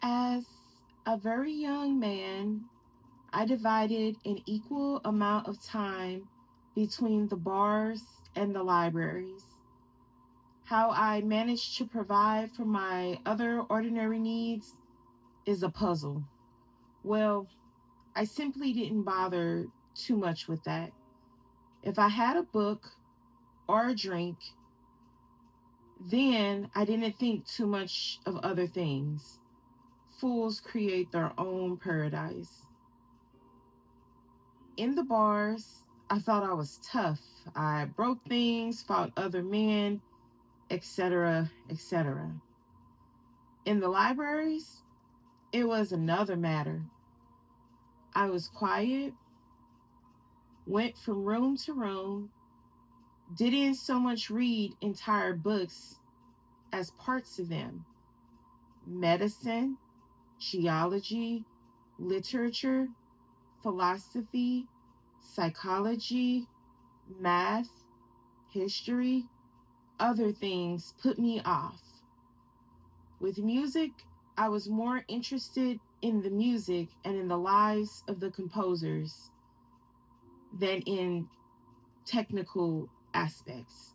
As a very young man, I divided an equal amount of time between the bars and the libraries. How I managed to provide for my other ordinary needs is a puzzle. Well, I simply didn't bother too much with that. If I had a book or a drink, then I didn't think too much of other things. Fools create their own paradise. In the bars, I thought I was tough. I broke things, fought other men, etc., etc. In the libraries, it was another matter. I was quiet, went from room to room, didn't so much read entire books as parts of them. Medicine, geology, literature, philosophy, psychology, math, history, other things put me off. With music, I was more interested in the music and in the lives of the composers than in technical aspects.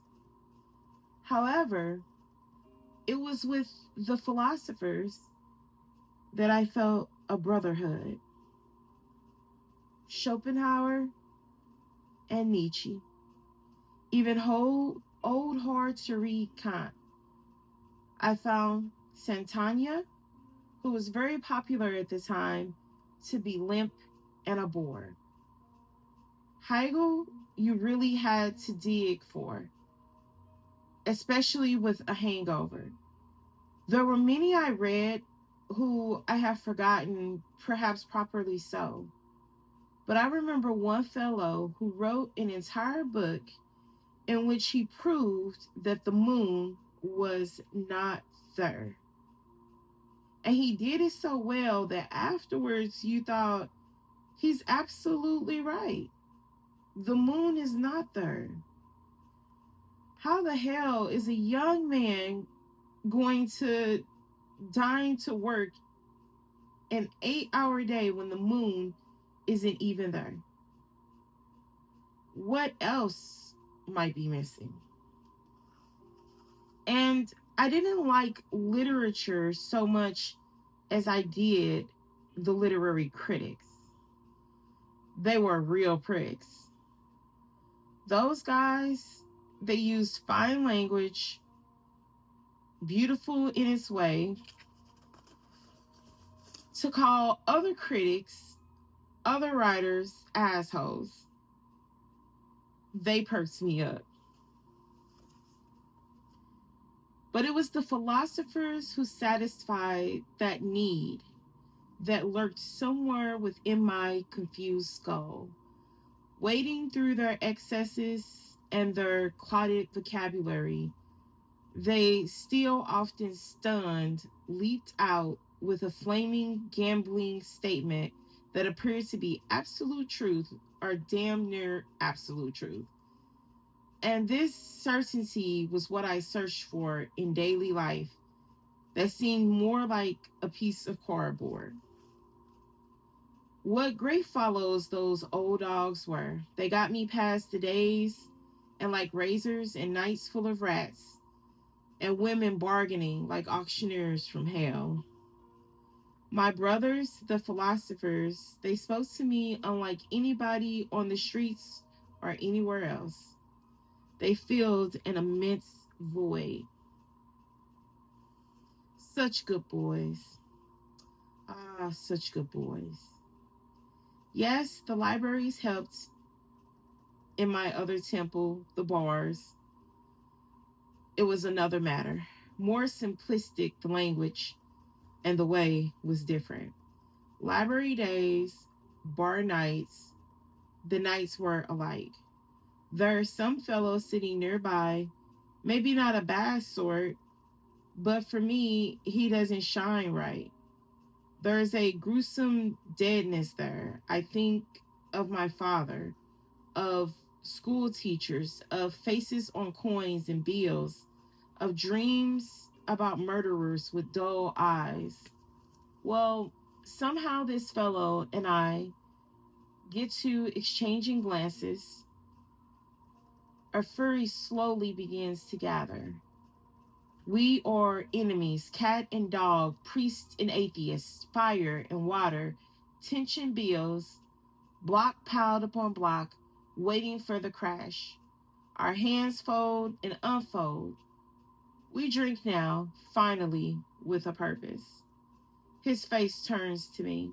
However, it was with the philosophers that I felt a brotherhood. Schopenhauer and Nietzsche, even old hard to read Kant. I found Santana, who was very popular at the time, to be limp and a bore. Hegel, you really had to dig for, especially with a hangover. There were many I read who I have forgotten, perhaps properly so. But I remember one fellow who wrote an entire book in which he proved that the moon was not there. And he did it so well that afterwards you thought, he's absolutely right. The moon is not there. How the hell is a young man going to dine to work an 8-hour day when the moon isn't even there? What else might be missing? And I didn't like literature so much as I did the literary critics. They were real pricks. Those guys, they used fine language, beautiful in its way, to call other critics, other writers, assholes. They perked me up. But it was the philosophers who satisfied that need that lurked somewhere within my confused skull. Wading through their excesses and their clotted vocabulary, they still often stunned, leaped out with a flaming, gambling statement that appeared to be absolute truth or damn near absolute truth. And this certainty was what I searched for in daily life that seemed more like a piece of cardboard. What great follows those old dogs were. They got me past the days and like razors and nights full of rats and women bargaining like auctioneers from hell. My brothers, the philosophers, they spoke to me unlike anybody on the streets or anywhere else. They filled an immense void. Such good boys. Ah, such good boys. Yes, the libraries helped in my other temple, the bars. It was another matter. More simplistic, the language and the way was different. Library days, bar nights, the nights were alike. There are some fellows sitting nearby, maybe not a bad sort, but for me, he doesn't shine right. There's a gruesome deadness there. I think of my father, of school teachers, of faces on coins and bills, of dreams about murderers with dull eyes. Well, somehow this fellow and I get to exchanging glances. Our fury slowly begins to gather. We are enemies, cat and dog, priest and atheist, fire and water, tension bills, block piled upon block, waiting for the crash. Our hands fold and unfold. We drink now, finally, with a purpose. His face turns to me.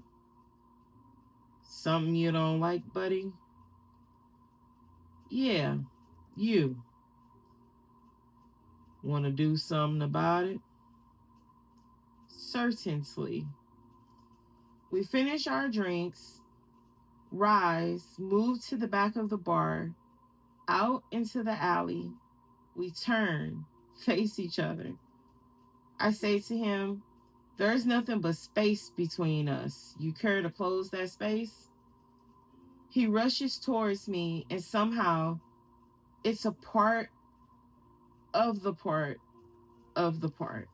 Something you don't like, buddy? Yeah, you. Want to do something about it? Certainly. We finish our drinks, rise, move to the back of the bar, out into the alley. We turn, face each other. I say to him, there's nothing but space between us. You care to close that space? He rushes towards me, and somehow it's a part of the part of the part.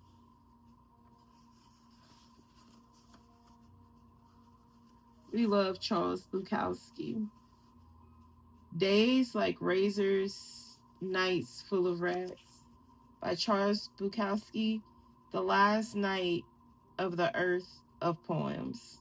We love Charles Bukowski. Days Like Razors, Nights Full of Rats by Charles Bukowski, the last night of the earth of poems.